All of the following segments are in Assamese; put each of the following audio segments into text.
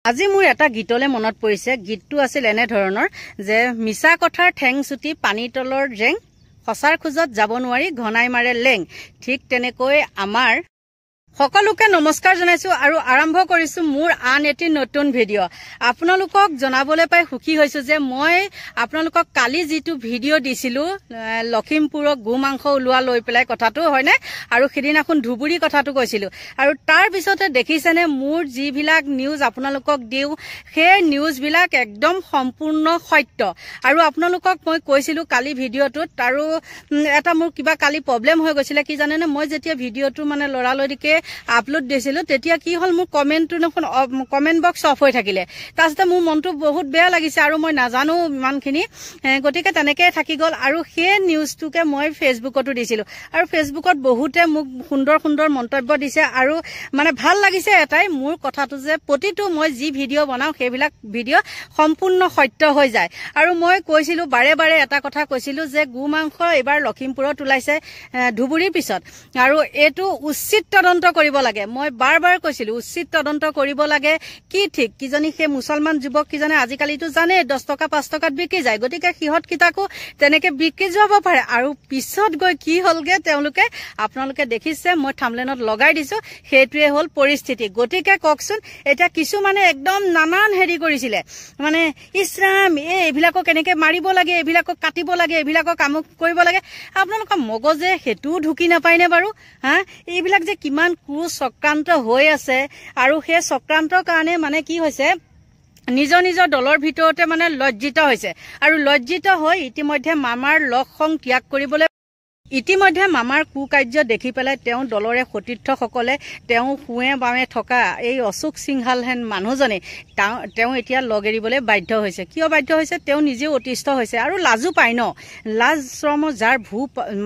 আজি মোৰ এটা গীতলে মনত পৰিছে গীতটো আছিল এনে ধৰণৰ যে মিছা কথাৰ ঠেং চুটি পানী তলৰ জেং সঁচাৰ খোজত যাব নোৱাৰি ঘনাই মাৰে লেং ঠিক তেনেকৈ আমাৰ সকলোকে নমস্কাৰ জনাইছো আৰু আৰম্ভ কৰিছো মোৰ আন এটি নতুন ভিডিঅ' আপোনালোকক জনাবলৈ পাই সুখী হৈছো যে মই আপোনালোকক কালি যেটো ভিডিঅ' দিছিলো লখিমপুৰৰ গু মাংস উলোৱা লৈ পেলাই কথাটো হয় না আৰু খেদিনাখন ধুবুৰী কথাটো কৈছিলো আৰু তাৰ পিছতে দেখিছেনে মোৰ যিবিলাক নিউজ আপোনালোকক দিও সেই নিউজ বিলাক একদম সম্পূৰ্ণ সত্য আৰু আপোনালোকক মই কৈছিলো কালি ভিডিঅ'টোত আৰু এটা মোৰ কিবা কালি প্ৰবলেম হৈ গৈছিল কি জানেনে মই যেতিয়া ভিডিঅ'টো মানে লৰালৰিকে আপলোড দিছিলো তেতিয়া কি হল মোৰ কমেন্ট বক্স অফ হৈ থাকিলে তাছতে মোৰ মনটো বহুত বেয়া লাগিছে আৰু মই নাজানো ইমানখিনি গতিকে তেনেকৈ থাকি গল আৰু সেই নিউজটোকে মই ফেসবুকতো দিছিলো আৰু ফেসবুকত বহুতে মোক সুন্দৰ সুন্দৰ মন্তব্য দিছে আৰু মানে ভাল লাগিছে এটাই মোৰ কথাটো যে প্ৰতিটো মই যি ভিডিঅ' বনাও সেইবিলাক ভিডিঅ' সম্পূৰ্ণ সত্য হৈ যায় আৰু মই কৈছিলো বাৰে বাৰে এটা কথা কৈছিলো যে গু মাংস এবাৰ লখিমপুৰত ওলাইছে ধুবুৰীৰ পিছত আৰু এটো উচিত তদন্ত কৰিব লাগে মই বাৰ বাৰ কৈছিলো উচিত তদন্ত কৰিব লাগে কি ঠিক কিজনী হে মুছলমান যুৱক কিজনে আজিকালিটো জানে 10 টকা 5 টকাত বিক্ৰী যায় গতিকে কিহত কিতাকো তেনেকে বিক্ৰী যাব পাৰে আৰু পিছত গৈ কি হলগে তেওঁলোকে আপোনালোকে দেখিছে মই থাম্বনেলত লগাই দিছো হেতুৱে হল পৰিস্থিতি গতিকে ককচোন এটা কিছু মানে একদম নানান হেৰি কৰিছিলে মানে ইছৰাম এইবিলাকক কেনেকে মাৰিব লাগে এইবিলাকক কাটিব লাগে এইবিলাকক কাম কৰিব লাগে আপোনালোকৰ মগজে হেতু ঢুকি নাপায়নে বাৰু হা এইবিলাক যে কিমান ক্ৰু চক্ৰান্ত হৈ আছে আৰু সেই চক্ৰান্তৰ কাৰণে মানে কি হৈছে নিজৰ নিজৰ দলৰ ভিতৰতে মানে লজ্জিত হৈছে আৰু লজ্জিত হৈ ইতিমধ্যে মামাৰ লক্ষং ত্যাগ কৰিবলৈ ইতিমধ্যে মামাৰ কুকাৰ্য দেখি পেলাই তেওঁ দলৰে সতীৰ্থসকলে তেওঁ হুৱে বামে থকা এই অশোক সিংহাল হেন মানুহজনে তেওঁ এতিয়া লগ এৰিবলৈ বাধ্য হৈছে কিয় বাধ্য হৈছে তেওঁ নিজে অতিষ্ঠ হৈছে আৰু লাজু পায় ন লাজ শ্ৰম যাৰ ভূ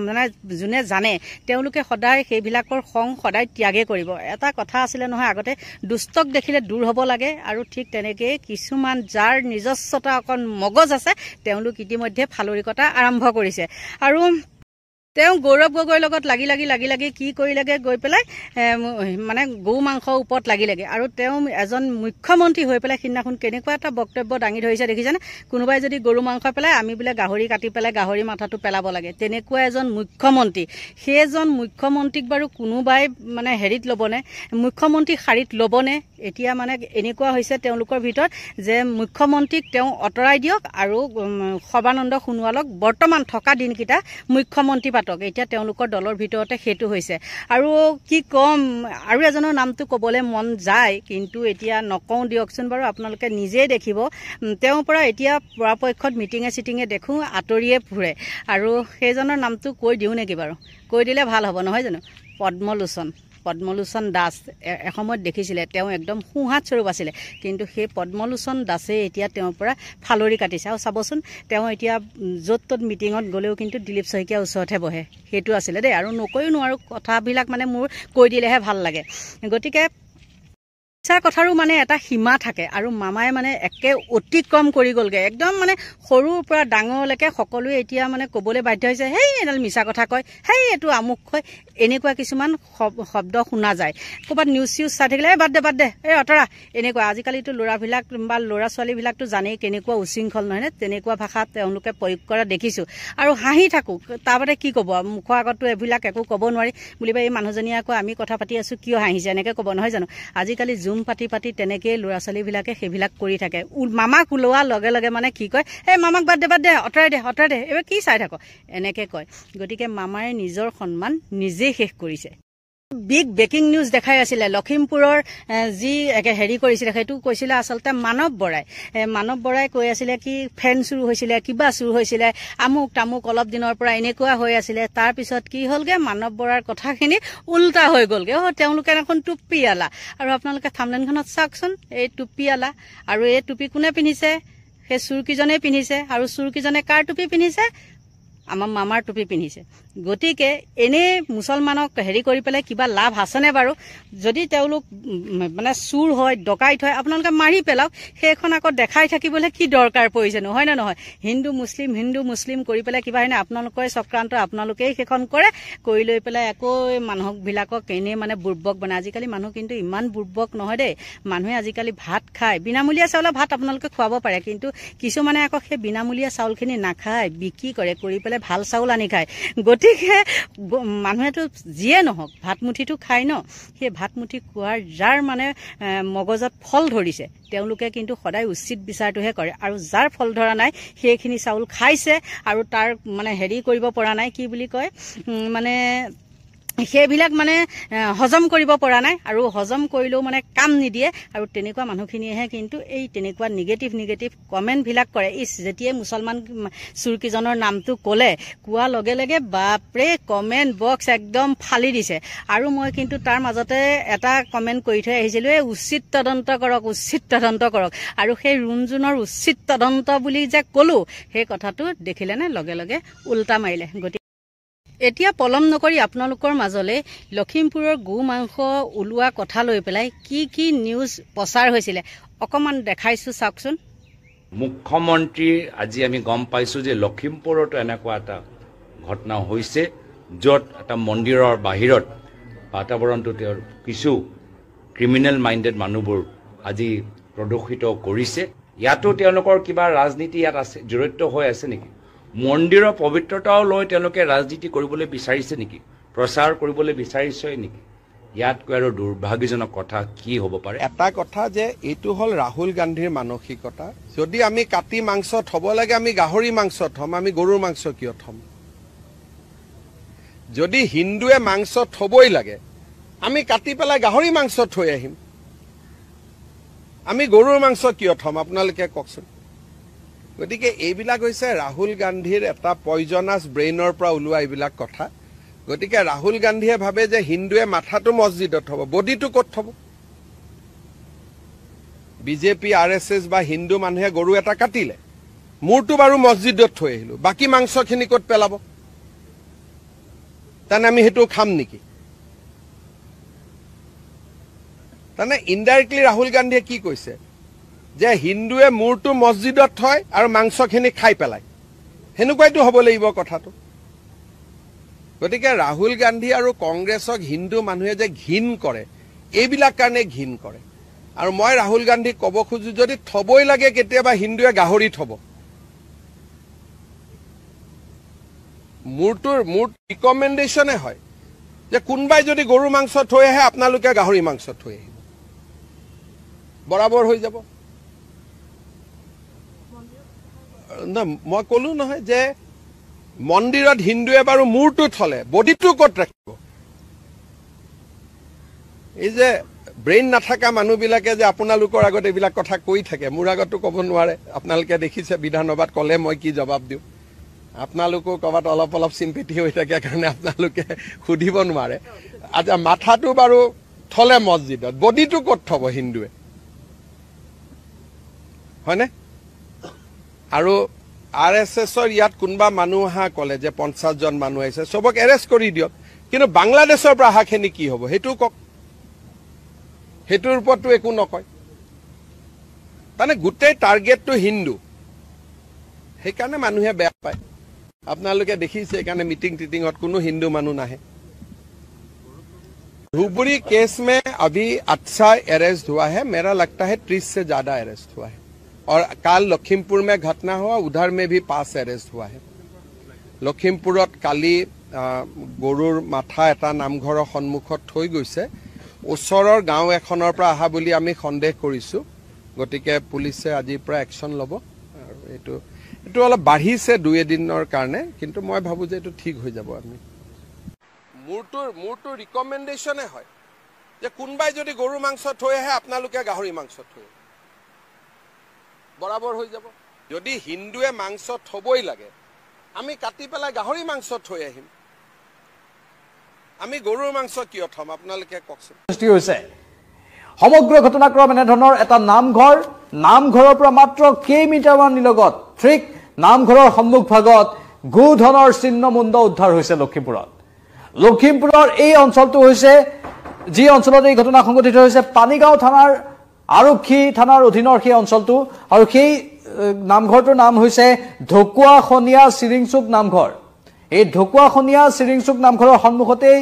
মানে জুনে জানে তেওঁলোকে সদায় সেইবিলাকৰ খং সদায় ত্যাগে কৰিব এটা কথা আছিলে নহয় আগতে দুষ্টক দেখিলে দূৰ হ'ব লাগে আৰু ঠিক তেনেকৈ কিছুমান যাৰ নিজস্বতা অকণ মগজ আছে তেওঁলোক ইতিমধ্যে ফালৰিকতা আৰম্ভ কৰিছে আৰু তেওঁ গৌৰৱ গগৈৰ লগত লাগি কি কৰিলেগে গৈ পেলাই মানে গৌ মাংসৰ ওপৰত লাগিলেগে আৰু তেওঁ এজন মুখ্যমন্ত্ৰী হৈ পেলাই সিদিনাখন কেনেকুৱা এটা বক্তব্য দাঙি ধৰিছে দেখিছেনে কোনোবাই যদি গৰু মাংস পেলাই আমি বোলে গাহৰি কাটি পেলাই গাহৰি মাথাটো পেলাব লাগে তেনেকুৱা এজন মুখ্যমন্ত্ৰী সেইজন মুখ্যমন্ত্ৰীক বাৰু কোনোবাই মানে হেৰিত ল'বনে মুখ্যমন্ত্ৰী শাৰীত ল'বনে এতিয়া মানে এনেকুৱা হৈছে তেওঁলোকৰ ভিতৰত যে মুখ্যমন্ত্ৰীক তেওঁ অতৰাই দিয়ক আৰু সৰ্বানন্দ সোণোৱালক বৰ্তমান থকা দিনকিটা মুখ্যমন্ত্ৰী এতিয়া তেওঁলোকৰ দলৰ ভিতৰতে হেতু হৈছে আৰু কি কম আৰু এজনৰ নামটো ক'বলৈ মন যায় কিন্তু এতিয়া নকওঁ দিয়কচোন বাৰু আপোনালোকে নিজে দেখিব তেওঁৰ পৰা এতিয়া পৰাপক্ষত মিটিঙে দেখো আতৰিয়ে ফুৰে আৰু সেইজনৰ নামটো কৈ দিও নেকি বাৰু কৈ দিলে ভাল হ'ব নহয় জানো পদ্মলোচন দাস এসময়ত দেখিছিলে তেওঁ একদম সুহাত স্বৰূপ আছিলে কিন্তু সেই পদ্মলোচন দাসে এতিয়া তেওঁৰ পৰা ফালৰি কাটিছে আৰু চাবচোন তেওঁ এতিয়া য'ত ত'ত মিটিঙত গ'লেও কিন্তু দিলীপ শইকীয়াৰ ওচৰতহে বহে সেইটো আছিলে দেই আৰু নকৈও নোৱাৰো কথাবিলাক মানে মোৰ কৈ দিলেহে ভাল লাগে গতিকে কথাৰো মানে এটা সীমা থাকে আৰু মামাই মানে একে অতিক্ৰম কৰি গলগে একদম মানে সৰুৰ পৰা ডাঙৰলৈকে সকলোৱে এতিয়া মানে ক'বলৈ বাধ্য হৈছে হেই এডাল মিছা কথা কয় হেই এইটো আমুক কয় এনেকুৱা কিছুমান শব্দ শুনা যায় ক'ৰবাত নিউজ চাই থাকিলে বাদ দে এই অতৰা এনেকুৱা আজিকালিতো ল'ৰাবিলাক বা ল'ৰা ছোৱালীবিলাকতো জানেই কেনেকুৱা উশৃংখল নহয়নে তেনেকুৱা ভাষা তেওঁলোকে প্ৰয়োগ কৰা দেখিছোঁ আৰু হাঁহি থাকোঁ তাৰবাদে কি ক'ব মুখৰ আগততো এইবিলাক একো ক'ব নোৱাৰি বুলিবা এই মানুহজনীয়ে আকৌ আমি কথা পাতি আছোঁ কিয় হাঁহিছে এনেকৈ ক'ব নহয় জানো আজিকালি জুম পাতি তেনেকৈ ল'ৰা ছোৱালীবিলাকে সেইবিলাক কৰি থাকে মামাক ওলোৱাৰ লগে লগে মানে কি কয় এই মামাক বাদ দে অতৰাই দে এইবাৰ কি চাই থাক এনেকৈ কয় গতিকে মামাই নিজৰ সন্মান নিজে শেষ কৰিছে বিগ ব্ৰেকিং নিউজ দেখাই আছিলে লখিমপুৰৰ যি হেৰি কৰিছিলে সেইটো কৈছিলে আচলতে মানৱ বৰাই কৈ আছিলে কি ফেন চুৰ হৈছিলে কিবা চুৰ হৈছিলে আমুক তামুক অলপ দিনৰ পৰা এনেকুৱা হৈ আছিলে তাৰ পিছত কি হ'লগে মানৱ বৰাৰ কথাখিনি উল্টা হৈ গ'লগে তেওঁলোকে এখন টুপিয়ালা আৰু আপোনালোকে থাম্বনেইলখনত চাওকচোন এই টুপিয়ালা আৰু এই টুপি কোনে পিন্ধিছে সেই চুৰকিজনে পিন্ধিছে আৰু চুৰকিজনে কাৰ টুপি পিন্ধিছে আমাৰ মামাৰ টুপি পিন্ধিছে গতিকে এনে মুছলমানক হেৰি কৰি পেলাই কিবা লাভ আছেনে বাৰু যদি তেওঁলোক মানে চুৰ হয় ডকাইত হয় আপোনালোকে মাৰি পেলাওক সেইখন আকৌ দেখাই থাকিবলৈ কি দৰকাৰ পৰিছে নহয় না নহয় হিন্দু মুছলিম কৰি পেলাই কিবা হয়নে আপোনালোকৰ চক্ৰান্ত আপোনালোকেই সেইখন কৰে কৰি লৈ পেলাই আকৌ মানুহবিলাকক এনে মানে বুৰ্বক বনায় আজিকালি মানুহ কিন্তু ইমান বুৰ্বক নহয় দেই মানুহে আজিকালি ভাত খায় বিনামূলীয়া চাউলৰ ভাত আপোনালোকে খুৱাব পাৰে কিন্তু কিছুমানে আকৌ সেই বিনামূলীয়া চাউলখিনি নাখায় বিক্ৰী কৰে কৰি পেলাই ভাল চাউল আনি খায় গতিকে মানুহেতো যিয়ে নহওক ভাতমুঠিটো খায় ন সেই ভাতমুঠি খোৱাৰ যাৰ মানে মগজত ফল ধৰিছে তেওঁলোকে কিন্তু সদায় উচিত বিচাৰটোহে কৰে আৰু যাৰ ফল ধৰা নাই সেইখিনি চাউল খাইছে আৰু তাৰ মানে হেৰি কৰিব পৰা নাই কি বুলি কয় মানে সেইবিলাক মানে হজম কৰিব পৰা নাই আৰু হজম কৰিলেও মানে কাম নিদিয়ে আৰু তেনেকুৱা মানুহখিনিয়েহে কিন্তু এই তেনেকুৱা নিগেটিভ কমেণ্টবিলাক কৰে যেতিয়াই মুছলমান চুৰকিজনৰ নামটো ক'লে কোৱাৰ লগে লগে বাপৰে কমেণ্ট বক্স একদম ফালি দিছে আৰু মই কিন্তু তাৰ মাজতে এটা কমেণ্ট কৰি থৈ আহিছিলোঁ এই উচিত তদন্ত কৰক আৰু সেই ৰুণজুনৰ উচিত তদন্ত বুলি যে ক'লোঁ সেই কথাটো দেখিলেনে লগে লগে উল্টা মাৰিলে গতিকে এতিয়া পলম নকৰি আপোনালোকৰ মাজলৈ লখিমপুৰৰ গো মাংস ওলোৱা কথা লৈ পেলাই কি নিউজ প্ৰচাৰ হৈছিলে অকমান দেখাইছো চাওকচোন মুখ্যমন্ত্ৰী আজি আমি গম পাইছো যে লখিমপুৰত এনেকুৱা এটা ঘটনা হৈছে য'ত এটা মন্দিৰৰ বাহিৰত বাতাবৰণটো তেওঁৰ কিছু ক্ৰিমিনেল মাইণ্ডেড মানুহবোৰ আজি প্ৰদূষিত কৰিছে ইয়াতো তেওঁলোকৰ কিবা ৰাজনীতি ইয়াত আছে জড়িত হৈ আছে নেকি মন্দিৰৰ পবিত্ৰতাও লৈ তেওঁলোকে ৰাজনীতি কৰিবলৈ বিচাৰিছে নেকি প্ৰচাৰ কৰিবলৈ বিচাৰিছে নেকি ইয়াতকৈ আৰু দুৰ্ভাগ্যজনক কথা কি হ'ব পাৰে এটা কথা যে এইটো হ'ল ৰাহুল গান্ধীৰ মানসিকতা যদি আমি কাটি মাংস থব লাগে আমি গাহৰি মাংস থম আমি গৰুৰ মাংস কিয় থম যদি হিন্দুৱে মাংস থবই লাগে আমি কাটি পেলাই গাহৰি মাংস থৈ আহিম আমি গৰুৰ মাংস কিয় থম আপোনালোকে কওকচোন গতিকে এইবিলাক হৈছে ৰাহুল গান্ধীৰ এটা পয়জনাছ ব্ৰেইনৰ পৰা ওলোৱা এইবিলাক কথা গতিকে ৰাহুল গান্ধীয়ে ভাবে যে হিন্দুৱে মাথাটো মছজিদত থব বডিটো ক'ত থব বিজেপি আৰএছএছ বা হিন্দু মানুহে গৰু এটা কাটিলে মূৰটো বাৰু মছজিদত থৈ আহিলো বাকি মাংসখিনি ক'ত পেলাব তানে আমি হেতু খাম নেকি তানে ইনডাইৰেক্টলি ৰাহুল গান্ধীয়ে কি কৈছে যে হিন্দুৱে মূৰটো মছজিদত থয় আৰু মাংসখিনি খাই পেলায় হেনুকুৱাইতো হ'ব লাগিব কথাটো গতিকে ৰাহুল গান্ধী আৰু কংগ্ৰেছক হিন্দু মানুহে যে ঘিণ কৰে এইবিলাক কাৰণে ঘিণ কৰে আৰু মই ৰাহুল গান্ধীক ক'ব খোজো যদি থবই লাগে কেতিয়াবা হিন্দুৱে গাহৰি থব মোৰ ৰিকমেণ্ডেশ্যনে হয় যে কোনবাই যদি গৰু মাংস থৈ আহে আপোনালোকে গাহৰি মাংস থৈ আহিব বৰাবৰ হৈ যাব না মই ক'লো নহয় যে মন্দিৰত হিন্দুৱে বাৰু মূৰটো থলে বডিটো ক'ত ৰাখিব এই যে ব্ৰেইন নাথাকা মানুহবিলাকে যে আপোনালোকৰ আগত এইবিলাক কথা কৈ থাকে মোৰ আগতো ক'ব নোৱাৰে আপোনালোকে দেখিছে বিধানসভাত ক'লে মই কি জবাব দিওঁ আপোনালোকো ক'ৰবাত অলপ চিম্পেথি হৈ থাকে কাৰণে আপোনালোকে সুধিব নোৱাৰে আচ্ছা মাথাটো বাৰু থলে মছজিদত বডিটো ক'ত থব হিন্দুৱে হয়নে আৰু আৰএছএছৰ ইয়াত কোনবা মানুহ অহা ক'লে যে 50 জন মানুহ আহিছে সবক এৰেষ্ট কৰি দিয়ক কিন্তু বাংলাদেশৰ পৰা অহাখিনি কি হ'ব হেতু কক হেতুৰ ওপৰতো একো নকয় মানে গোটেই টাৰ্গেটটো হিন্দু সেইকাৰণে মানুহে বেয়া পায় আপোনালোকে দেখিছে সেইকাৰণে মিটিং টিটিঙত কোনো হিন্দু মানুহ নাহে धुबरी केस में अभी अच्छा अरेस्ट हुआ है मेरा लगता है 30 से ज्यादा अरेस्ट हुआ है और काल लखीमपुर में घटना हुआ उधर में भी 5 अरेस्ट हुआ है लखीमपुरत काली गरुर माथा एटा नामघर सन्मुखत थৈ গৈছে ওচৰৰ গাঁও এখনৰ পৰা আহা বুলি আমি সন্দেহ কৰিছো গতিকে পুলিচে আজিৰ পৰা একশন লব আৰু এটো অলপ বাঢ়িছে 2 দিনৰ কাৰণে কিন্তু মই ভাবো যে এটো ঠিক হৈ যাব আমি মোৰটো ৰিকমেণ্ডেশ্যনে হয় যে কোনবাই যদি গৰু মাংস থৈ আহে আপোনালোকে গাহৰি মাংস থৈ বৰাবৰ হৈ যাব যদি হিন্দুৱে মাংস থবই লাগে আমি কাটি পেলাই গাহৰি মাংস থৈ আহিম আমি গৰুৰ মাংস কিয় থম আপোনালোকে কওকচোন সৃষ্টি হৈছে সমগ্ৰ ঘটনাক্ৰম এনে ধৰণৰ এটা নামঘৰৰ পৰা মাত্ৰ কেইমিটাৰমান নিলগত ঠিক নামঘৰৰ সন্মুখ ভাগত গোধনৰ চিহ্নমুণ্ড উদ্ধাৰ হৈছে লখিমপুৰত। লখিমপুৰৰ এই অঞ্চলটো হৈছে যি অঞ্চলত এই ঘটনা সংঘটিত হৈছে পানীগাঁও থানাৰ আৰক্ষী থানাৰ অধীনৰ সেই অঞ্চলটো, আৰু সেই নামঘৰটোৰ নাম হৈছে ঢকুৱাখনীয়া চিৰিংচুক নামঘৰ। এই ঢকুৱাখনীয়া চিৰিংচুক নামঘৰৰ সন্মুখতেই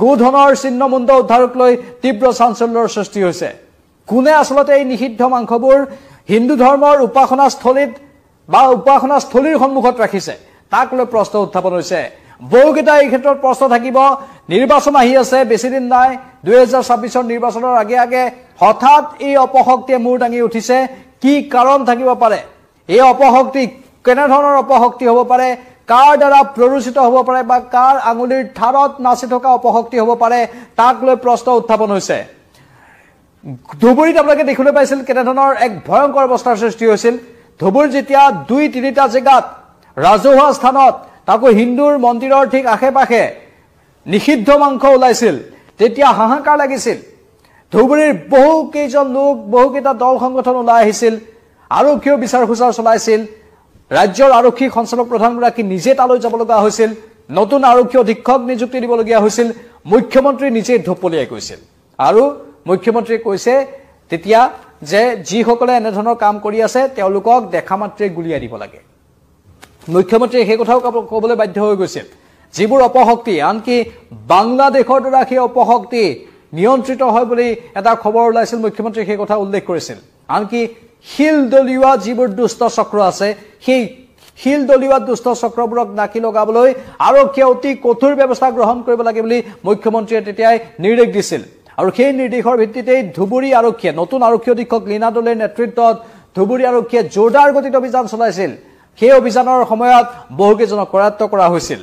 গোধনৰ চিহ্নমুণ্ড উদ্ধাৰক লৈ তীব্ৰ চাঞ্চল্যৰ সৃষ্টি হৈছে। কোনে আচলতে এই নিষিদ্ধ মাংসবোৰ হিন্দু ধৰ্মৰ উপাসনাস্থলীত বা উপাসনাস্থলীৰ সন্মুখত ৰাখিছে তাক লৈ প্ৰশ্ন উত্থাপন হৈছে। বহুকেইটা এই ক্ষেত্ৰত প্ৰশ্ন থাকিব। নিৰ্বাচন আহি আছে, বেছিদিন নাই। 2026 নিৰ্বাচনৰ আগে আগে হঠাৎ এই অপশক্তিয়ে মূৰ দাঙি উঠিছে। কি কাৰণ থাকিব পাৰে? এই অপশক্তি কেনেধৰণৰ অপশক্তি হ'ব পাৰে, কাৰ দ্বাৰা প্ৰৰোচিত হ'ব পাৰে বা কাৰ আঙুলিৰ ঠাৰত নাচি থকা অপশক্তি হ'ব পাৰে, তাক লৈ প্ৰশ্ন উত্থাপন হৈছে। ধুবুৰীত আপোনালোকে দেখিবলৈ পাইছিল কেনেধৰণৰ এক ভয়ংকৰ অৱস্থাৰ সৃষ্টি হৈছিল। ধুবুৰীত যেতিয়া 2-3টা জেগাত ৰাজহুৱা স্থানত, তাকো হিন্দুৰ মন্দিৰৰ ঠিক আশে পাশে নিষিদ্ধ মাংস ওলাইছিল, তেতিয়া হাহাকাৰ লাগিছিল। ধুবুৰীৰ বহুকেইজন লোক, বহুকেইটা দল সংগঠন ওলাই আহিছিল, আৰক্ষীয়েও বিচাৰ খোচাৰ চলাইছিল। ৰাজ্যৰ আৰক্ষী সঞ্চালক প্ৰধানগৰাকী নিজে তালৈ যাব লগা হৈছিল, নতুন আৰক্ষী অধীক্ষক নিযুক্তি দিবলগীয়া হৈছিল। মুখ্যমন্ত্ৰী নিজে ঢপলিয়াই কৈছিল, আৰু মুখ্যমন্ত্ৰীয়ে কৈছে তেতিয়া যে যিসকলে এনেধৰণৰ কাম কৰি আছে তেওঁলোকক দেখা মাত্ৰে গুলিয়াই দিব লাগে। মুখ্যমন্ত্ৰীয়ে সেই কথাও ক'বলৈ বাধ্য হৈ গৈছিল। যিবোৰ অপশক্তি, আনকি বাংলাদেশৰ দ্বাৰা সেই অপশক্তি নিয়ন্ত্ৰিত হয় বুলি এটা খবৰ ওলাইছিল, মুখ্যমন্ত্ৰীয়ে সেই কথা উল্লেখ কৰিছিল। আনকি শিল দলিওৱা যিবোৰ দুষ্ট চক্ৰ আছে, সেই শিল দলিওৱা দুষ্ট চক্ৰবোৰক নাকি লগাবলৈ আৰক্ষীয়ে অতি কঠোৰ ব্যৱস্থা গ্ৰহণ কৰিব লাগে বুলি মুখ্যমন্ত্ৰীয়ে তেতিয়াই নিৰ্দেশ দিছিল। আৰু সেই নিৰ্দেশৰ ভিত্তিতেই ধুবুৰী আৰক্ষীয়ে, নতুন আৰক্ষী অধীক্ষক লীনা দলেৰ নেতৃত্বত ধুবুৰী আৰক্ষীয়ে জোৰদাৰ গতিত অভিযান চলাইছিল। সেই অভিযানৰ সময়ত বহুকেইজনক কৰায়ত্ব কৰা হৈছিল,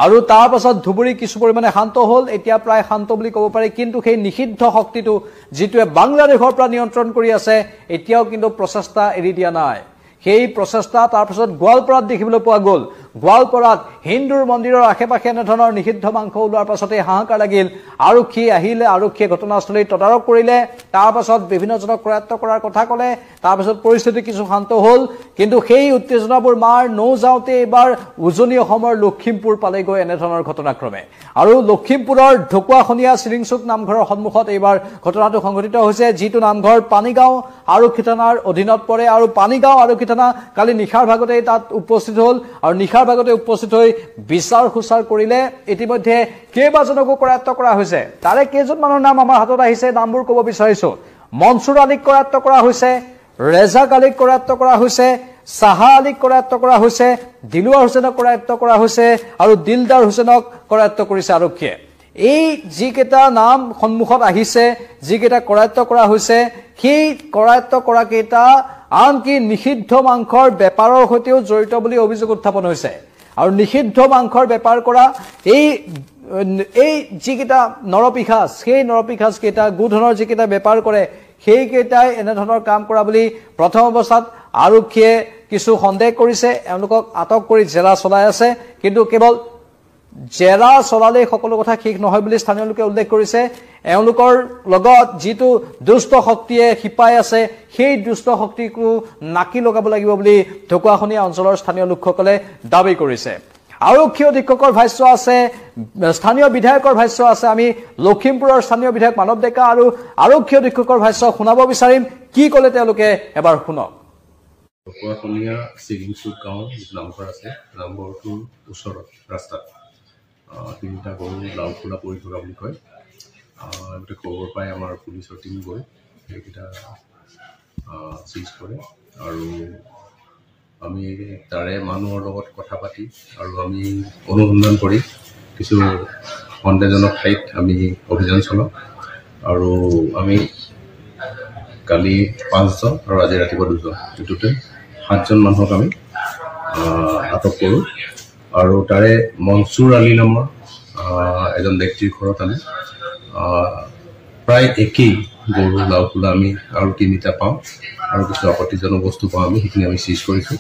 আৰু তাৰ পাছত ধুবুৰী কিছু পৰিমাণে শান্ত হ'ল। এতিয়া প্ৰায় শান্ত বুলি ক'ব পাৰি, কিন্তু সেই নিষিদ্ধ শক্তিটো যিটোৱে বাংলাদেশৰ পৰা নিয়ন্ত্ৰণ কৰি আছে, এতিয়াও কিন্তু প্ৰচেষ্টা এৰি দিয়া নাই। সেই প্ৰচেষ্টা তাৰপিছত গোৱালপাৰাত দেখিবলৈ পোৱা গ'ল। গোৱালপাৰাত হিন্দুৰ মন্দিৰৰ আশে পাশে এনেধৰণৰ নিষিদ্ধ মাংস ওলোৱাৰ পাছতে হাহাকাৰ লাগিল। আৰক্ষী আহিলে, আৰক্ষীয়ে ঘটনাস্থলীত তদাৰক কৰিলে, তাৰপাছত বিভিন্নজনক কৰায়ত্ব কৰাৰ কথা ক'লে। তাৰপিছত পৰিস্থিতি কিছু শান্ত হ'ল, কিন্তু সেই উত্তেজনাবোৰ মাৰ নৌযাওঁতে এইবাৰ উজনি অসমৰ লখিমপুৰ পালেগৈ এনেধৰণৰ ঘটনাক্ৰমে। আৰু লখিমপুৰৰ ঢকুৱাখনীয়া চিৰিংচুক নামঘৰৰ সন্মুখত এইবাৰ ঘটনাটো সংঘটিত হৈছে, যিটো নামঘৰ পানীগাঁও আৰক্ষী থানাৰ অধীনত পৰে। আৰু পানীগাঁও আৰক্ষী থানা কালি নিশাৰ ভাগতেই তাত উপস্থিত হ'ল, আৰু নিশাৰ ভাগতে উপস্থিত হৈ বিচাৰ খোচাৰ কৰিলে। ইতিমধ্যে কেইবাজনকো কৰায়ত্ব কৰা হৈছে। তাৰে কেইজন মানুহৰ নাম আমাৰ হাতত আহিছে, নামবোৰ ক'ব বিচাৰিছো। মনছুৰ আলীক কৰায়ত্ব কৰা হৈছে, ৰেজাক আলীক কৰায়ত্ব কৰা হৈছে, চাহা আলীক কৰায়ত্ব কৰা হৈছে, দিলৱাৰ হুছেইনক কৰায়ত্ব কৰা হৈছে, আৰু দিলদাৰ হুছেইনক কৰায়ত্ব কৰিছে আৰক্ষীয়ে। এই যিকেইটা নাম সন্মুখত আহিছে, যিকেইটা কৰায়ত্ব কৰা হৈছে, সেই কৰায়ত্ব কৰা কেইটা আনকি নিষিদ্ধ মাংসৰ বেপাৰৰ সৈতেও জড়িত বুলি অভিযোগ উত্থাপন হৈছে। আৰু নিষিদ্ধ মাংসৰ বেপাৰ কৰা এই যিকেইটা নৰপিশাচ, সেই নৰপিশাচ কেইটা, গোধনৰ যিকেইটা বেপাৰ কৰে, সেইকেইটাই এনেধৰণৰ কাম কৰা বুলি প্ৰথম অৱস্থাত আৰক্ষীয়ে কিছু সন্দেহ কৰিছে। এওঁলোকক আটক কৰি জেৰা চলাই আছে, কিন্তু কেৱল জেৰা চলালেই সকলো কথা শেষ নহয় বুলি স্থানীয় লোকে উল্লেখ কৰিছে। এওঁলোকৰ লগত যিটো দুষ্ট শক্তিয়ে শিপাই আছে, সেই দুষ্ট শক্তিকো নাকি লগাব লাগিব বুলি ঢকুৱাখনীয়া অঞ্চলৰ স্থানীয় লোকসকলে দাবী কৰিছে। আৰক্ষী অধীক্ষকৰ ভাষ্য আছে, স্থানীয় বিধায়কৰ ভাষ্য আছে। আমি লখিমপুৰৰ স্থানীয় বিধায়ক মানৱ ডেকা আৰু আৰক্ষী অধীক্ষকৰ ভাষ্য শুনাব বিচাৰিম। কি ক'লে তেওঁলোকে এবাৰ শুনক। ঢকুৱাখনীয়া চিৰিংচুক গাঁও নামঘৰ আছে, নামঘৰটোৰ ওচৰত ৰাস্তাত 3টা গৰু লাও খোলা পৰি থকা বুলি কয়। গোটেই খবৰ পাই আমাৰ পুলিচৰ টিম গৈ সেইকেইটা চিজ কৰে, আৰু আমি তাৰে মানুহৰ লগত কথা পাতি আৰু আমি অনুসন্ধান কৰি কিছু সন্দেহজনক ঠাইত আমি অভিযান চলাওঁ। আৰু আমি কালি 5জন আৰু আজি ৰাতিপুৱা 2জন, টোটেল 7জন মানুহক আমি আটক কৰোঁ। আৰু তাৰে মনছুৰ আলী নামৰ এজন ব্যক্তিৰ ঘৰত আমি প্ৰায় একেই গৰু লাও খোলা আমি আৰু 3টা পাওঁ, আৰু কিছু আপত্তিজনক বস্তু পাওঁ। আমি সেইখিনি আমি চিজ কৰিছোঁ।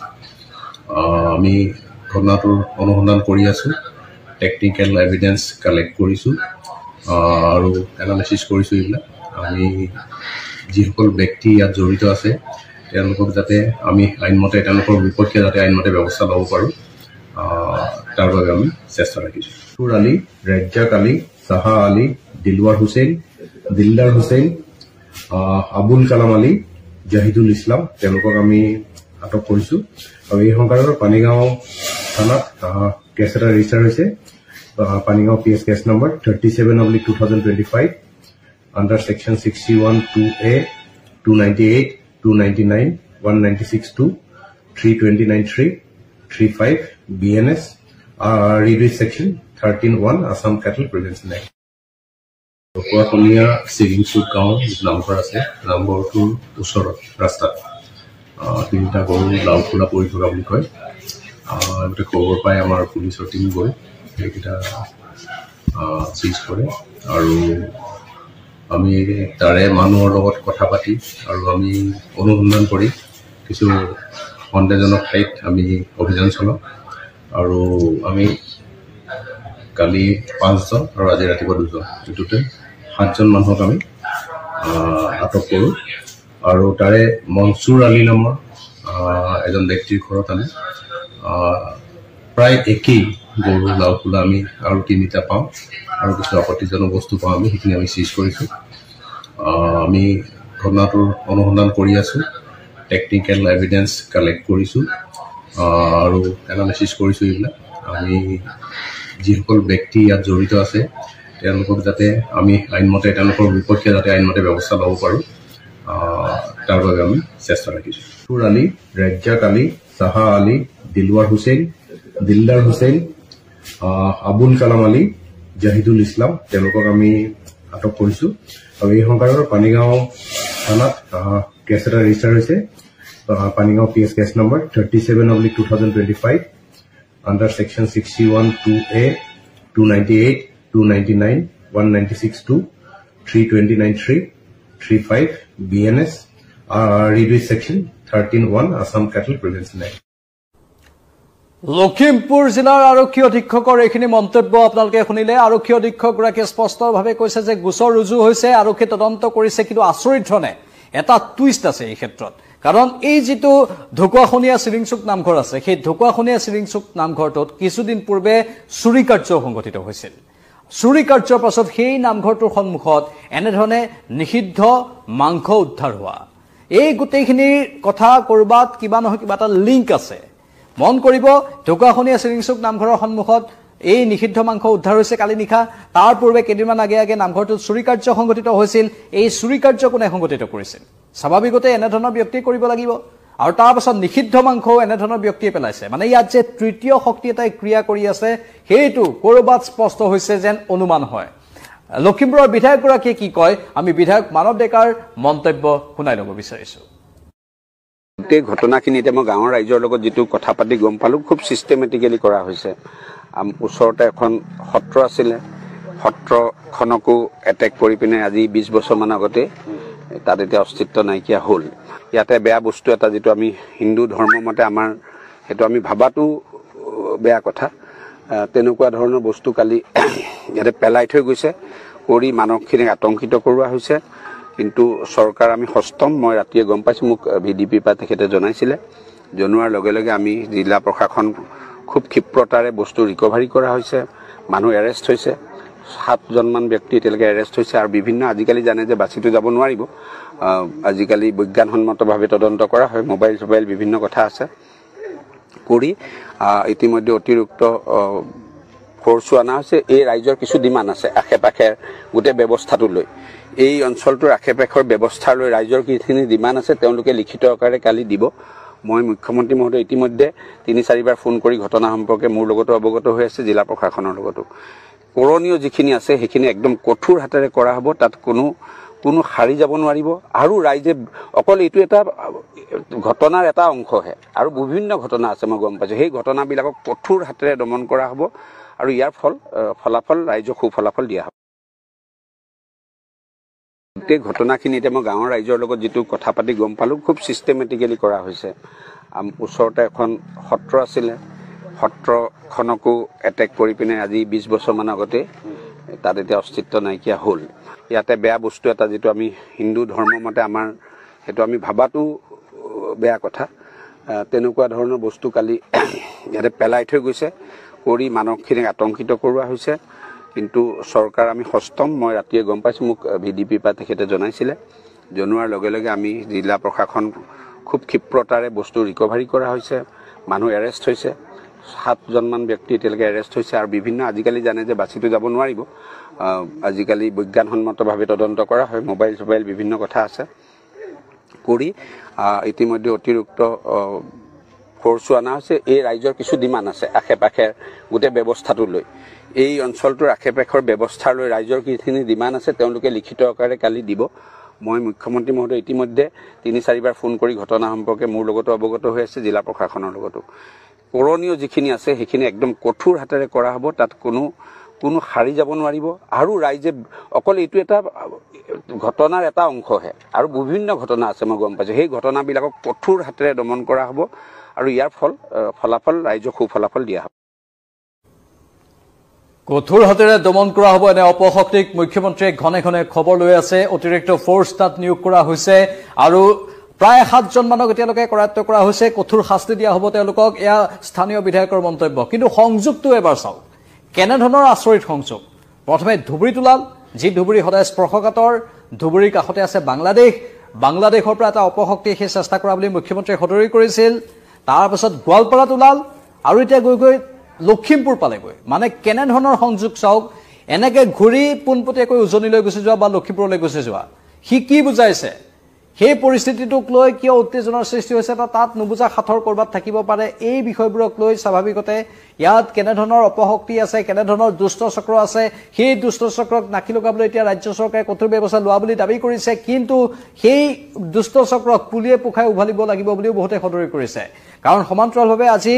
আমি ঘটনাটোৰ অনুসন্ধান কৰি আছোঁ, টেকনিকেল এভিডেঞ্চ কালেক্ট কৰিছোঁ আৰু এনালাইচিছ কৰিছোঁ। এইবিলাক আমি যিসকল ব্যক্তি ইয়াত জড়িত আছে তেওঁলোকক যাতে আমি আইনমতে, তেওঁলোকৰ বিপক্ষে যাতে আইনমতে ব্যৱস্থা ল'ব পাৰোঁ তাৰ বাবে আমি চেষ্টা ৰাখিছোঁ। সুৰ আলী, ৰাজ্জাক আলী, চাহা আলী, দিলৱাৰ হুছেইন, দিলদাৰ হুছেইন, আবুল কালাম আলী, জাহিদুল ইছলাম তেওঁলোকক আমি আটক কৰিছোঁ। আৰু এই সংক্ৰান্তত পানীগাঁও থানাত কেছ এটা ৰেজিষ্টাৰ হৈছে। Panigaon PS case number 37/2025 under section 61(2)(a), 298, 299, 196(2), 329(3), 35 BNS, read section 13(1) Assam Cattle Prevention Act. Kuakonia Singing Sud গাঁও নামঘৰ আছে, নামঘৰটোৰ ওচৰত ৰাস্তাত তিনিটা গৰু লাও খোলা পৰি থকা বুলি কয়। গোটেই খবৰ পাই আমাৰ পুলিচৰ টিম গৈ সেইকেইটা চিজ কৰে আৰু আমি তাৰে মানুহৰ লগত কথা পাতি আৰু আমি অনুসন্ধান কৰি কিছু সন্দেহজনক ঠাইত আমি অভিযান চলাওঁ আৰু আমি কালি 5জন আৰু আজি ৰাতিপুৱা 2জন টোটেল 7জন মানুহক আমি আটক কৰোঁ আৰু তাৰে মনসুৰ আলী নামৰ এজন ব্যক্তিৰ ঘৰত আমি প্ৰায় একেই গৰু লাও খোলা আমি আৰু 3টা পাওঁ আৰু কিছু আপত্তিজনক বস্তু পাওঁ আমি সেইখিনি আমি চিজ কৰিছোঁ। আমি ঘটনাটোৰ অনুসন্ধান কৰি আছোঁ, টেকনিকেল এভিডেন্স কালেক্ট কৰিছোঁ আৰু এনালাইচিছ কৰিছোঁ। এইবিলাক আমি যিসকল ব্যক্তি ইয়াত জড়িত আছে তেওঁলোকক যাতে আমি আইনমতে তেওঁলোকৰ বিপক্ষে যাতে আইনমতে ব্যৱস্থা ল'ব পাৰোঁ তাৰ বাবে আমি চেষ্টা ৰাখিছোঁ। সুৰ আলী, ৰাজ্জাক আলী, চাহা আলী, দিলৱাৰ হুছেইন, দিলদাৰ হুছেইন, আবুল কালাম আলী, জাহিদুল ইছলাম তেওঁলোকক আমি আটক কৰিছোঁ। আৰু এই সংক্ৰান্তত পানীগাঁও থানাত কেছ এটা ৰেজিষ্টাৰ হৈছে। Panigaon PS case number 37/2025 under section 61(2)(a), 298, 299, 196(2), 329(3), 35 BNS, read section 13(1) Assam Cattle Prevention Act. Lakhimpur জিলাৰ আৰক্ষী অধীক্ষকৰ এইখিনি মন্তব্য আপোনালোকে শুনিলে। আৰক্ষী অধীক্ষকগৰাকীয়ে স্পষ্টভাৱে কৈছে যে গোচৰ ৰুজু হৈছে, আৰক্ষী তদন্ত কৰিছে, কিন্তু আচৰিত ধৰণে এটা টুইষ্ট আছে এই ক্ষেত্ৰত। কাৰণ এই যিটো ঢকুৱাখনীয়া চিৰিংচুক নামঘৰ আছে, সেই ঢকুৱাখনীয়া চিৰিংচুক নামঘৰটোত কিছুদিন পূৰ্বে চুৰি কাৰ্য সংঘটিত হৈছিল। চুৰি কাৰ্যৰ পাছত সেই নামঘৰটোৰ সন্মুখত এনেধৰণে নিষিদ্ধ মাংস উদ্ধাৰ হোৱা, এই গোটেইখিনিৰ কথা ক'ৰবাত কিবা নহয় কিবা এটা লিংক আছে। মন কৰিব, ঢকুৱাখনীয়া চিৰিংচুক নামঘৰৰ সন্মুখত এই নিষিদ্ধ মাংস উদ্ধাৰ হৈছে কালি নিশা। তাৰ পূৰ্বে কেইদিনমান আগে আগে নামঘৰটোত চুৰি কাৰ্য সংঘটিত হৈছিল। এই চুৰি কাৰ্য কোনে সংঘটিত কৰিছিল? স্বাভাৱিকতে এনেধৰণৰ ব্যক্তিয়ে কৰিব লাগিব। আৰু তাৰ পাছত নিষিদ্ধ মাংসও এনেধৰণৰ ব্যক্তিয়ে পেলাইছে। মানে ইয়াত যে তৃতীয় শক্তি এটাই ক্ৰিয়া কৰি আছে সেইটো ক'ৰবাত স্পষ্ট হৈছে যেন অনুমান হয়। লখিমপুৰৰ বিধায়কগৰাকীয়ে কি কয়, আমি বিধায়ক মানৱ ডেকাৰ মন্তব্য শুনাই ল'ব বিচাৰিছোঁ। গোটেই ঘটনাখিনিতে মই গাঁৱৰ ৰাইজৰ লগত যিটো কথা পাতি গম পালোঁ, খুব ছিষ্টেমেটিকেলি কৰা হৈছে। ওচৰতে এখন সত্ৰ আছিলে, সত্ৰখনকো এটেক কৰি পিনে আজি 20 বছৰমান আগতে তাত এতিয়া অস্তিত্ব নাইকিয়া হ'ল। ইয়াতে বেয়া বস্তু এটা যিটো আমি হিন্দু ধৰ্ম মতে আমাৰ সেইটো আমি ভাবাটো বেয়া কথা। তেনেকুৱা ধৰণৰ বস্তু কালি ইয়াতে পেলাই থৈ গৈছে, কৰি মানুহখিনিক আতংকিত কৰোৱা হৈছে। কিন্তু চৰকাৰ আমি সষ্টম, মই ৰাতিয়ে গম পাইছোঁ, মোক VDP পৰা তেখেতে জনাইছিলে। জনোৱাৰ লগে লগে আমি জিলা প্ৰশাসন খুব ক্ষিপ্ৰতাৰে বস্তু ৰিকভাৰী কৰা হৈছে, মানুহ এৰেষ্ট হৈছে। 7জনমান ব্যক্তি এতিয়ালৈকে এৰেষ্ট হৈছে আৰু বিভিন্ন আজিকালি জানে যে বাচিটো যাব নোৱাৰিব, আজিকালি বিজ্ঞানসন্মতভাৱে তদন্ত কৰা হয়, মোবাইল চোবাইল বিভিন্ন কথা আছে কৰি ইতিমধ্যে অতিৰিক্ত ফ'ৰ্চো অনা হৈছে। এই ৰাইজৰ কিছু ডিমাণ্ড আছে আশে পাশে গোটেই ব্যৱস্থাটো লৈ, এই অঞ্চলটোৰ আশে পাশৰ ব্যৱস্থা লৈ ৰাইজৰ যিখিনি ডিমাণ্ড আছে তেওঁলোকে লিখিত আকাৰে কালি দিব। মই মুখ্যমন্ত্ৰী মহোদয় ইতিমধ্যে 3-4বাৰ ফোন কৰি ঘটনা সম্পৰ্কে মোৰ লগতো অৱগত হৈ আছে, জিলা প্ৰশাসনৰ লগতো। কৰণীয় যিখিনি আছে সেইখিনি একদম কঠোৰ হাতেৰে কৰা হ'ব, তাত কোনো সাৰি যাব নোৱাৰিব। আৰু ৰাইজে অকল এইটো এটা ঘটনাৰ এটা অংশহে, আৰু বিভিন্ন ঘটনা আছে মই গম পাইছোঁ, সেই ঘটনাবিলাকক কঠোৰ হাতেৰে দমন কৰা হ'ব আৰু ইয়াৰ ফলাফল ৰাইজক সুফলাফল দিয়া হ'ব। গোটেই ঘটনাখিনিতে মই গাঁৱৰ ৰাইজৰ লগত যিটো কথা পাতি গম পালোঁ, খুব ছিষ্টেমেটিকেলি কৰা হৈছে। ওচৰতে এখন সত্ৰ আছিলে, সত্ৰখনকো এটেক কৰি পিনে আজি 20 বছৰমান আগতে তাত এতিয়া অস্তিত্ব নাইকিয়া হ'ল। ইয়াতে বেয়া বস্তু এটা যিটো আমি হিন্দু ধৰ্ম মতে আমাৰ সেইটো আমি ভাবাটো বেয়া কথা। তেনেকুৱা ধৰণৰ বস্তু কালি ইয়াতে পেলাই থৈ গৈছে, কৰি মানুহখিনিক আতংকিত কৰোৱা হৈছে কিন্তু চৰকাৰ আমি হস্তম মই ৰাতিয়ে গম পাইছোঁ মোক ভিডিপি পৰা তেখেতে জনাইছিলে জনোৱাৰ লগে লগে আমি জিলা প্ৰশাসন খুব ক্ষিপ্ৰতাৰে বস্তু ৰিকভাৰী কৰা হৈছে মানুহ এৰেষ্ট হৈছে 7জনমান ব্যক্তি এতিয়ালৈকে এৰেষ্ট হৈছে আৰু বিভিন্ন আজিকালি জানে যে বাচিটো যাব নোৱাৰিব আজিকালি বিজ্ঞানসন্মতভাৱে তদন্ত কৰা হয় মোবাইল বিভিন্ন কথা আছে কৰি ইতিমধ্যে অতিৰিক্ত ফ'ৰ্চো অনা হৈছে এই ৰাইজৰ কিছু ডিমাণ্ড আছে আশে-পাশে গোটেই ব্যৱস্থাটো লৈ এই অঞ্চলটোৰ আশে-পাশৰ ব্যৱস্থা লৈ ৰাইজৰ কিখিনি ডিমাণ্ড আছে তেওঁলোকে লিখিত আকাৰে কালি দিব মই মুখ্যমন্ত্ৰী মহোদয় ইতিমধ্যে 3-4বাৰ ফোন কৰি ঘটনা সম্পৰ্কে মোৰ লগতো অৱগত হৈ আছে জিলা প্ৰশাসনৰ লগতো কৰণীয় যিখিনি আছে সেইখিনি একদম কঠোৰ হাতেৰে কৰা হ'ব তাত কোনো হাৰি যাব নোৱাৰিব আৰু ৰাইজে অকল এইটো এটা ঘটনাৰ এটা অংশহে আৰু বিভিন্ন ঘটনা আছে মই গম পাইছোঁ সেই ঘটনাবিলাকক কঠোৰ হাতেৰে দমন কৰা হ'ব আৰু ইয়াৰ ফলাফল ৰাইজক সুফলাফল দিয়া হ'ব কঠোৰ হাতেৰে দমন কৰা হ'ব এনে অপশক্তিক মুখ্যমন্ত্ৰীয়ে ঘনে ঘনে খবৰ লৈ আছে অতিৰিক্ত ফ'ৰ্চ তাত নিয়োগ কৰা হৈছে আৰু প্ৰায় 7জন মানক এতিয়ালৈকে কৰায়ত্ব কৰা হৈছে কঠোৰ শাস্তি দিয়া হ'ব তেওঁলোকক এয়া স্থানীয় বিধায়কৰ মন্তব্য কিন্তু সংযোগটো এবাৰ চাওক কেনেধৰণৰ আচৰিত সংযোগ প্ৰথমে ধুবুৰীত ওলাল যি ধুবুৰী সদায় স্পৰ্শকাতৰ ধুবুৰীৰ কাষতে আছে বাংলাদেশৰ পৰা এটা অপশক্তি সেই চেষ্টা কৰা বুলি মুখ্যমন্ত্ৰীয়ে সদৰি কৰিছিল তাৰপিছত গোৱালপাৰাত ওলাল আৰু এতিয়া গৈ লখিমপুৰ পালেগৈ মানে কেনেধৰণৰ সংযোগ চাওক এনেকে ঘূৰি পোনপটীয়াকৈ উজনিলৈ গুচি যোৱা বা লখিমপুৰলৈ গুচি যোৱা সি কি বুজাইছে সেই পৰিস্থিতিটোক লৈ কিয় উত্তেজনাৰ সৃষ্টি হৈছে তাত নুবুজা সাথৰ কৰবাত থাকিব পাৰে এই বিষয়বোৰক লৈ স্বাভাৱিকতে ইয়াত কেনেধৰণৰ অপশক্তি আছে কেনেধৰণৰ দুষ্ট চক্ৰ আছে সেই দুষ্ট চক্ৰক নাকি লগাবলৈ এতিয়া ৰাজ্য চৰকাৰে কঠোৰ ব্যৱস্থা লোৱা বুলি দাবী কৰিছে কিন্তু সেই দুষ্ট চক্ৰক পুলিয়ে পোখাই উভালিব লাগিব বুলিও বহুতে সদৰি কৰিছে কাৰণ সমান্তৰালভাৱে আজি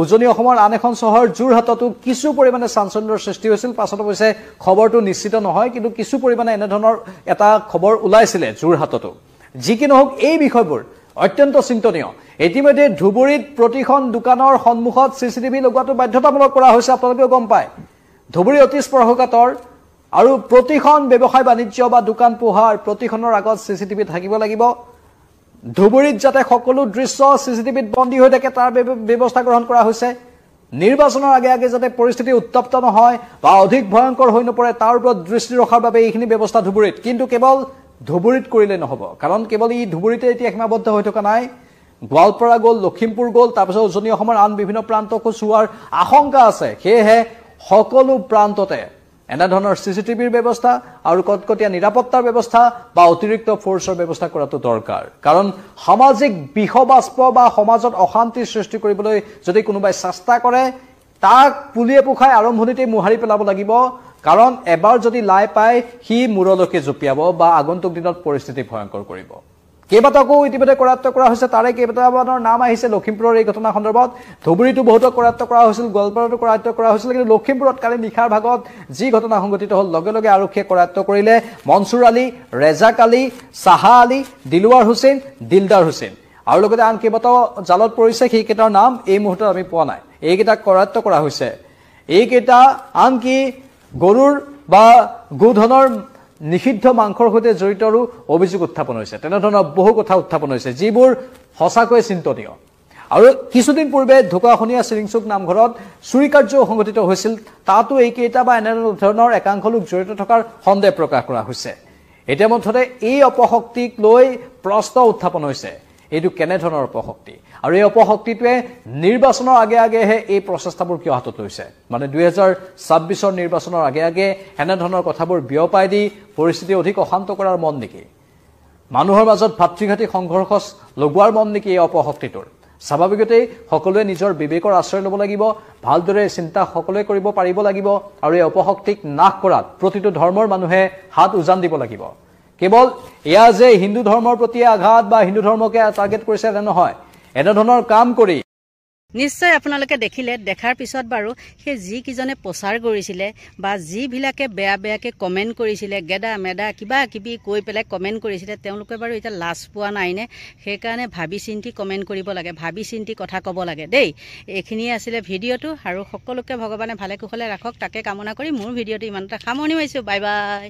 উজনি অসমৰ আন এখন চহৰ যোৰহাটতো কিছু পৰিমাণে চাঞ্চল্যৰ সৃষ্টি হৈছিল পাছত অৱশ্যে খবৰটো নিশ্চিত নহয় কিন্তু কিছু পৰিমাণে এনেধৰণৰ এটা খবৰ ওলাইছিলে যোৰহাটতো যি কি নহওক এই বিষয়বোৰ অত্যন্ত চিন্তনীয় ইতিমধ্যে ধুবুৰীত প্ৰতিখন দোকানৰ সন্মুখত চিচিটিভি লগোৱাটো বাধ্যতামূলক কৰা হৈছে আপোনালোকেও গম পায় ধুবুৰী অতি স্পৰ্শকাতৰ আৰু প্ৰতিখন ব্যৱসায় বাণিজ্য বা দোকান পোহাৰ প্ৰতিখনৰ আগত চিচিটিভি থাকিব লাগিব ধুবুৰীত যাতে সকলো দৃশ্য চিচিটিভিত বন্দী হৈ থাকে তাৰ ব্যৱস্থা গ্ৰহণ কৰা হৈছে নিৰ্বাচনৰ আগে আগে যাতে পৰিস্থিতি উত্তপ্ত নহয় বা অধিক ভয়ংকৰ হৈ নপৰে তাৰ ওপৰত দৃষ্টি ৰখাৰ বাবে এইখিনি ব্যৱস্থা ধুবুৰীত কিন্তু কেৱল ধুবুৰীত কৰিলে নহব কাৰণ কেৱল ই ধুবুৰীতে এতিয়া সীমাবদ্ধ হৈ থকা নাই গোৱালপাৰা গ'ল লখিমপুৰ গ'ল তাৰপিছত উজনি অসমৰ আন বিভিন্ন প্ৰান্তকো চোৱাৰ আশংকা আছে সেয়েহে সকলো প্ৰান্ততে এনেধৰণৰ চিচিটিভিৰ ব্যৱস্থা আৰু কটকটীয়া নিৰাপত্তাৰ ব্যৱস্থা বা অতিৰিক্ত ফ'ৰ্চৰ ব্যৱস্থা কৰাটো দৰকাৰ কাৰণ সামাজিক বিষবাষ্প বা সমাজত অশান্তি সৃষ্টি কৰিবলৈ যদি কোনোবাই চেষ্টা কৰে তাক পুলিয়ে পোখাই আৰম্ভণিতে মুহাৰি পেলাব লাগিব কাৰণ এবাৰ যদি লাই পায় সি মূৰলৈকে জঁপিয়াব বা আগন্তুক দিনত পৰিস্থিতি ভয়ংকৰ কৰিব কেইবাটাকো ইতিমধ্যে কৰায়ত্ব কৰা হৈছে তাৰে কেইবাটামানৰ নাম আহিছে লখিমপুৰৰ এই ঘটনা সন্দৰ্ভত ধুবুৰীতো বহুতো কৰায়ত্ব কৰা হৈছিল গোৱালপাৰাতো কৰায়ত্ব কৰা হৈছিল কিন্তু লখিমপুৰত কালি নিশাৰ ভাগত যি ঘটনা সংঘটিত হ'ল লগে লগে আৰক্ষীয়ে কৰায়ত্ব কৰিলে মনছুৰ আলী ৰেজাক আলী চাহা আলী দিলৱাৰ হুছেইন দিলদাৰ হুছেইন আৰু লগতে আন কেইবাটাও জালত পৰিছে সেইকেইটাৰ নাম এই মুহূৰ্তত আমি পোৱা নাই এইকেইটাক কৰায়ত্ব কৰা হৈছে এইকেইটা আনকি গৰুৰ বা গোধনৰ নিষিদ্ধ মাংসৰ সৈতে জড়িতৰো অভিযোগ উত্থাপন হৈছে তেনেধৰণৰ বহু কথা উত্থাপন হৈছে যিবোৰ সঁচাকৈ চিন্তনীয় আৰু কিছুদিন পূৰ্বে ঢোকাখনীয়া চিৰিংচুক নামঘৰত চুৰি কাৰ্য সংঘটিত হৈছিল তাতো এইকেইটা বা এনেধৰণৰ একাংশ লোক জড়িত থকাৰ সন্দেহ প্ৰকাশ কৰা হৈছে এতিয়া মুঠতে এই অপশক্তিক লৈ প্ৰশ্ন উত্থাপন হৈছে এইটো কেনেধৰণৰ অপশক্তি আৰু এই অপশক্তিটোৱে নিৰ্বাচনৰ আগে আগেহে এই প্ৰচেষ্টাবোৰ কিয় হাতত লৈছে মানে 2026ৰ নিৰ্বাচনৰ আগে আগে এনেধৰণৰ কথাবোৰ বিয়পাই দি পৰিস্থিতি অধিক অশান্ত কৰাৰ মন নেকি মানুহৰ মাজত ভাতৃঘাতী সংঘৰ্ষ লগোৱাৰ মন নেকি এই অপশক্তিটোৰ স্বাভাৱিকতেই সকলোৱে নিজৰ বিবেকৰ আশ্ৰয় ল'ব লাগিব ভালদৰে চিন্তা সকলোৱে কৰিব পাৰিব লাগিব আৰু এই অপশক্তিক নাশ কৰাত প্ৰতিটো ধৰ্মৰ মানুহে হাত উজান দিব লাগিব কেৱল এয়া যে হিন্দু ধৰ্মৰ প্ৰতি আঘাত বা হিন্দু ধৰ্মকে টাৰ্গেট কৰিছে এনে নহয় এনেধৰণৰ কাম কৰি নিশ্চয় আপোনালোকে দেখিলে দেখাৰ পিছত বাৰু সেই যিকেইজনে প্ৰচাৰ কৰিছিলে বা যিবিলাকে বেয়া বেয়াকে কমেণ্ট কৰিছিলে গেদা মেদা কিবা কিবি কৈ পেলাই কমেণ্ট কৰিছিলে তেওঁলোকে বাৰু এতিয়া লাজ পোৱা নাইনে সেইকাৰণে ভাবি চিন্তি কমেণ্ট কৰিব লাগে ভাবি চিন্তি কথা ক'ব লাগে দেই এইখিনিয়ে আছিলে ভিডিঅ'টো আৰু সকলোকে ভগৱানে ভালে কুশলে ৰাখক তাকে কামনা কৰি মোৰ ভিডিঅ'টো ইমানতে সামৰণি মাৰিছোঁ বাই বাই